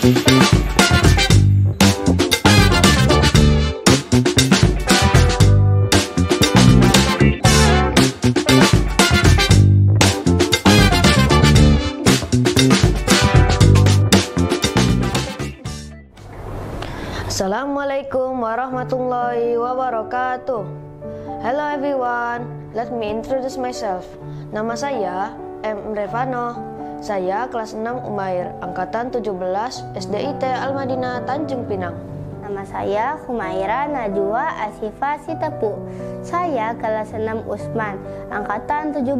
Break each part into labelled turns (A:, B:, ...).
A: Assalamualaikum warahmatullahi wabarakatuh. Hello everyone, let me introduce myself. Nama saya M. Revano. Saya kelas 6 Umair, angkatan 17 SDIT Al-Madinah Tanjung Pinang.
B: Nama saya Humaira Najwa Asifa Sitepu. Saya kelas 6 Usman, angkatan 17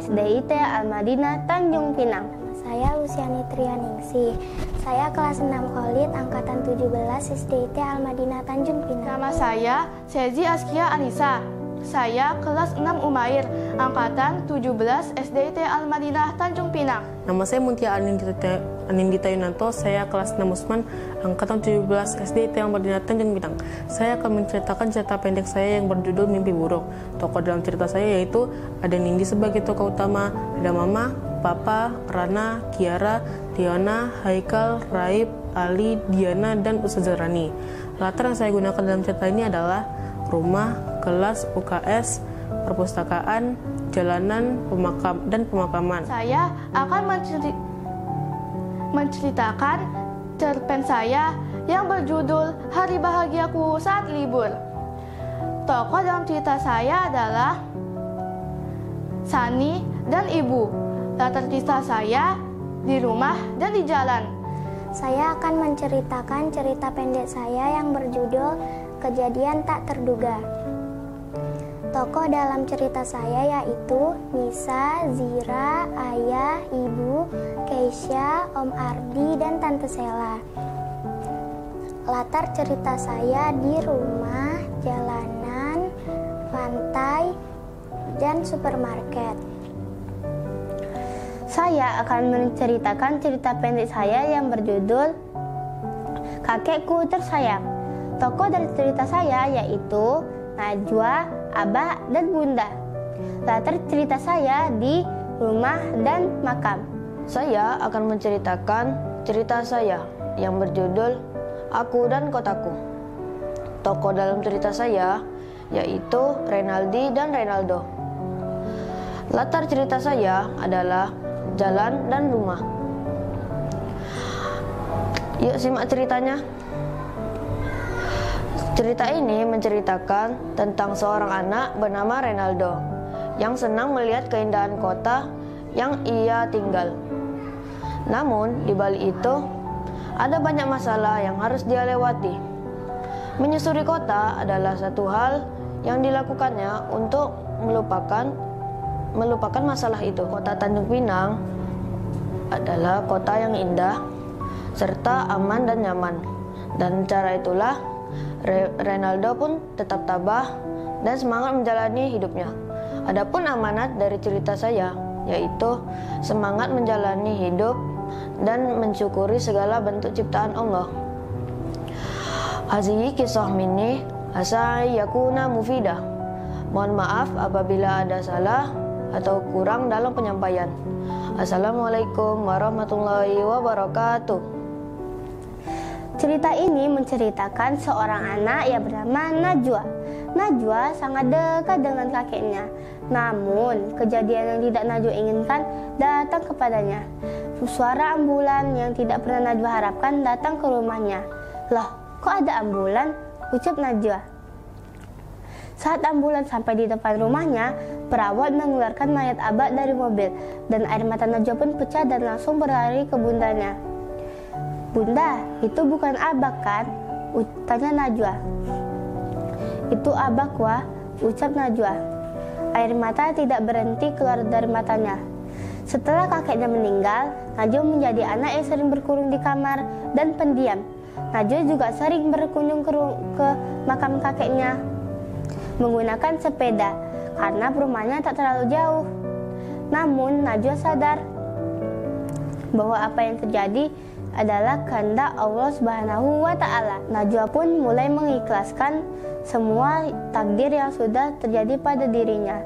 B: SDIT Al-Madinah Tanjung Pinang.
C: Saya Luciani Trianingsih. Saya kelas 6 Khalid, angkatan 17 SDIT Al-Madinah Tanjung Pinang.
D: Nama saya Sezi Askia Anissa. Saya kelas 6 Umair, angkatan 17 SDIT Al-Madinah Tanjung Pinang.
E: Nama saya Muntia Anindita Yunanto. Saya kelas 6 Usman, angkatan 17 SDIT Al-Madinah Tanjung Pinang. Saya akan menceritakan cerita pendek saya yang berjudul Mimpi Buruk. Tokoh dalam cerita saya yaitu ada Nindi sebagai tokoh utama, ada Mama, Papa, Rana, Kiara, Tiana, Haikal, Raib, Ali, Diana, dan Ustazah Rani. Latar yang saya gunakan dalam cerita ini adalah rumah, kelas, UKS, perpustakaan, jalanan, dan pemakaman.
D: Saya akan menceritakan cerpen saya yang berjudul Hari Bahagiaku Saat Libur. Tokoh dalam cerita saya adalah Sani dan Ibu. Latar cerita saya di rumah dan di jalan.
C: Saya akan menceritakan cerita pendek saya yang berjudul Kejadian Tak Terduga. Tokoh dalam cerita saya yaitu Nisa, Zira, Ayah, Ibu, Keisha, Om Ardi, dan Tante Sela. Latar cerita saya di rumah, jalanan, pantai, dan supermarket.
B: Saya akan menceritakan cerita pendek saya yang berjudul Kakekku Tersayang. Tokoh dari cerita saya yaitu Najwa, Abah, dan Bunda. Latar cerita saya di rumah dan makam.
A: Saya akan menceritakan cerita saya yang berjudul Aku dan Kotaku. Tokoh dalam cerita saya yaitu Renaldi dan Renaldo. Latar cerita saya adalah jalan dan rumah. Yuk simak ceritanya. Cerita ini menceritakan tentang seorang anak bernama Renaldo yang senang melihat keindahan kota yang ia tinggal. Namun di balik itu ada banyak masalah yang harus dia lewati. Menyusuri kota adalah satu hal yang dilakukannya untuk melupakan masalah itu. Kota Tanjung Pinang adalah kota yang indah serta aman dan nyaman. Dan cara itulah Renaldo pun tetap tabah dan semangat menjalani hidupnya. Adapun amanat dari cerita saya yaitu semangat menjalani hidup dan mensyukuri segala bentuk ciptaan Allah. Hazihi kisah minni asa yakuna mufidah. Mohon maaf apabila ada salah atau kurang dalam penyampaian. Assalamualaikum warahmatullahi wabarakatuh.
B: Cerita ini menceritakan seorang anak yang bernama Najwa. Najwa sangat dekat dengan kakeknya. Namun, kejadian yang tidak Najwa inginkan datang kepadanya. Suara ambulan yang tidak pernah Najwa harapkan datang ke rumahnya. Loh, kok ada ambulan? Ucap Najwa. Saat ambulan sampai di depan rumahnya, perawat mengeluarkan mayat Abah dari mobil, dan air mata Najwa pun pecah dan langsung berlari ke bundanya. Bunda, itu bukan Abah kan? Tanya Najwa. Itu Abah wah, ucap Najwa. Air mata tidak berhenti keluar dari matanya. Setelah kakeknya meninggal, Najwa menjadi anak yang sering berkurung di kamar dan pendiam. Najwa juga sering berkunjung ke makam kakeknya menggunakan sepeda karena rumahnya tak terlalu jauh. Namun Najwa sadar bahwa apa yang terjadi adalah kehendak Allah Subhanahu wa Ta'ala. Najwa pun mulai mengikhlaskan semua takdir yang sudah terjadi pada dirinya.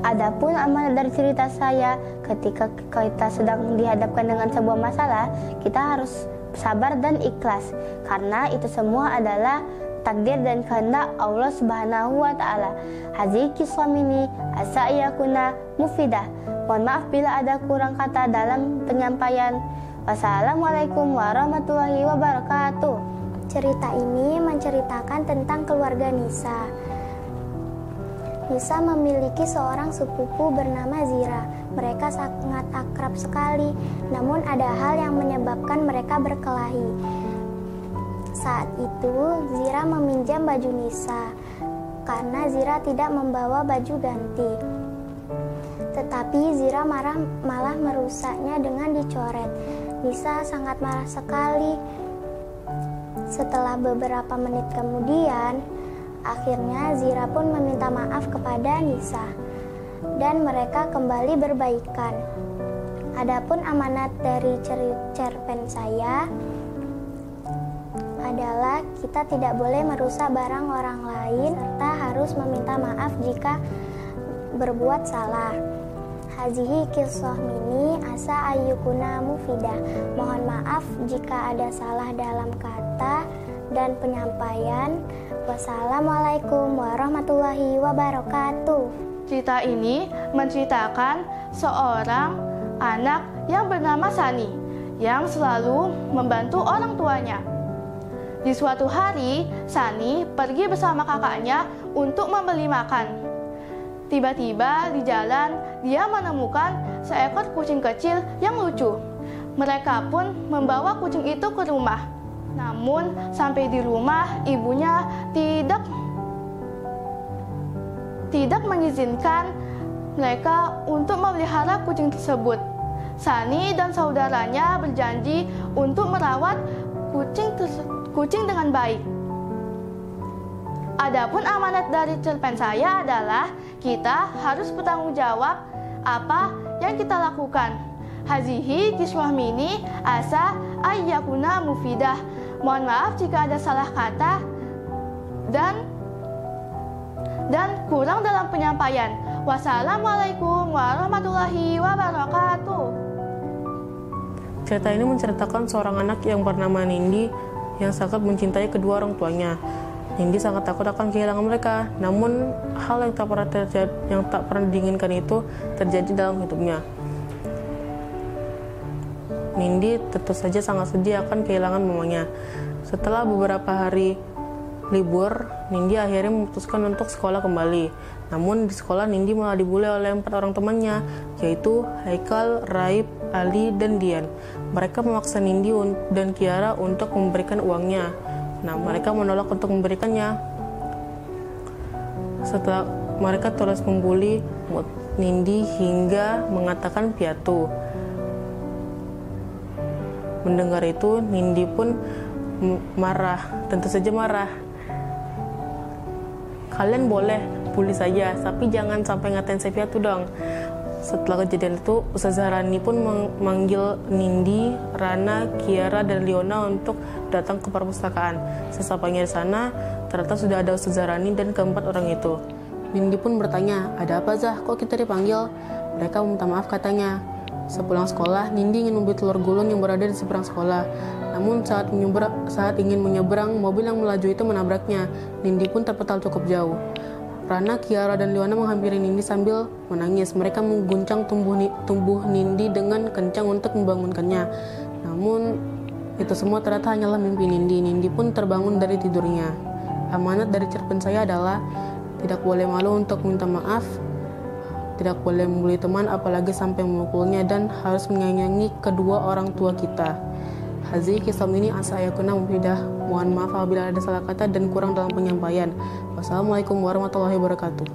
B: Adapun amanat dari cerita saya, ketika kita sedang dihadapkan dengan sebuah masalah, kita harus sabar dan ikhlas, karena itu semua adalah takdir dan kehendak Allah Subhanahu wa taala. Hadhihi qisah mini asa yakuna mufidah. Mohon maaf bila ada kurang kata dalam penyampaian. Wassalamualaikum warahmatullahi wabarakatuh.
C: Cerita ini menceritakan tentang keluarga Nisa. Nisa memiliki seorang sepupu bernama Zira. Mereka sangat akrab sekali, namun ada hal yang menyebabkan mereka berkelahi. Saat itu, Zira meminjam baju Nisa karena Zira tidak membawa baju ganti. Tetapi Zira malah merusaknya dengan dicoret. Nisa sangat marah sekali. Setelah beberapa menit kemudian, akhirnya Zira pun meminta maaf kepada Nisa dan mereka kembali berbaikan. Adapun amanat dari cerpen saya adalah kita tidak boleh merusak barang orang lain serta harus meminta maaf jika berbuat salah. Hazihi qisah mini asa ayyukuna mufidah. Mohon maaf jika ada salah dalam kata dan penyampaian. Wassalamualaikum warahmatullahi wabarakatuh.
D: Cerita ini menceritakan seorang anak yang bernama Sani yang selalu membantu orang tuanya. Di suatu hari, Sani pergi bersama kakaknya untuk membeli makan. Tiba-tiba di jalan, dia menemukan seekor kucing kecil yang lucu. Mereka pun membawa kucing itu ke rumah. Namun, sampai di rumah, ibunya tidak mengizinkan mereka untuk memelihara kucing tersebut. Sani dan saudaranya berjanji untuk merawat kucing dengan baik. Adapun amanat dari cerpen saya adalah kita harus bertanggung jawab apa yang kita lakukan. Hazihi qisah mini asa ayyakuna mufidah. Mohon maaf jika ada salah kata dan kurang dalam penyampaian. Wassalamualaikum warahmatullahi wabarakatuh.
E: Cerita ini menceritakan seorang anak yang bernama Nindi yang sangat mencintai kedua orang tuanya. Nindi sangat takut akan kehilangan mereka, namun hal yang tak pernah diinginkan itu terjadi dalam hidupnya. Nindi tentu saja sangat sedih akan kehilangan mamanya. Setelah beberapa hari libur, Nindi akhirnya memutuskan untuk sekolah kembali. Namun di sekolah Nindi malah dibully oleh 4 orang temannya, yaitu Haikal, Raib, Ali, dan Dian. Mereka memaksa Nindi dan Kiara untuk memberikan uangnya. Nah, mereka menolak untuk memberikannya. Setelah mereka terus membuli Nindi hingga mengatakan piatu. Mendengar itu, Nindi pun marah, tentu saja marah. Kalian boleh bully saja, tapi jangan sampai ngatain saya piatu dong. Setelah kejadian itu, Ustazah Rani pun memanggil Nindi, Rana, Kiara, dan Liona untuk datang ke perpustakaan. Sesampainya di sana, ternyata sudah ada Ustazah Rani dan keempat orang itu. Nindi pun bertanya, ada apa Zah? Kok kita dipanggil? Mereka meminta maaf katanya. Sepulang sekolah, Nindi ingin membeli telur gulung yang berada di seberang sekolah. Namun saat ingin menyeberang, mobil yang melaju itu menabraknya. Nindi pun terpental cukup jauh. Rana, Kiara, dan Liona menghampiri Nindi sambil menangis. Mereka mengguncang tubuh Nindi dengan kencang untuk membangunkannya. Namun, itu semua ternyata hanyalah mimpi Nindi. Nindi pun terbangun dari tidurnya. Amanat dari cerpen saya adalah tidak boleh malu untuk minta maaf, tidak boleh membuli teman apalagi sampai memukulnya, dan harus menyayangi kedua orang tua kita. Hazihi qisah ini asa yakuna mufidah. Mohon maaf apabila ada salah kata dan kurang dalam penyampaian. Wassalamualaikum warahmatullahi wabarakatuh.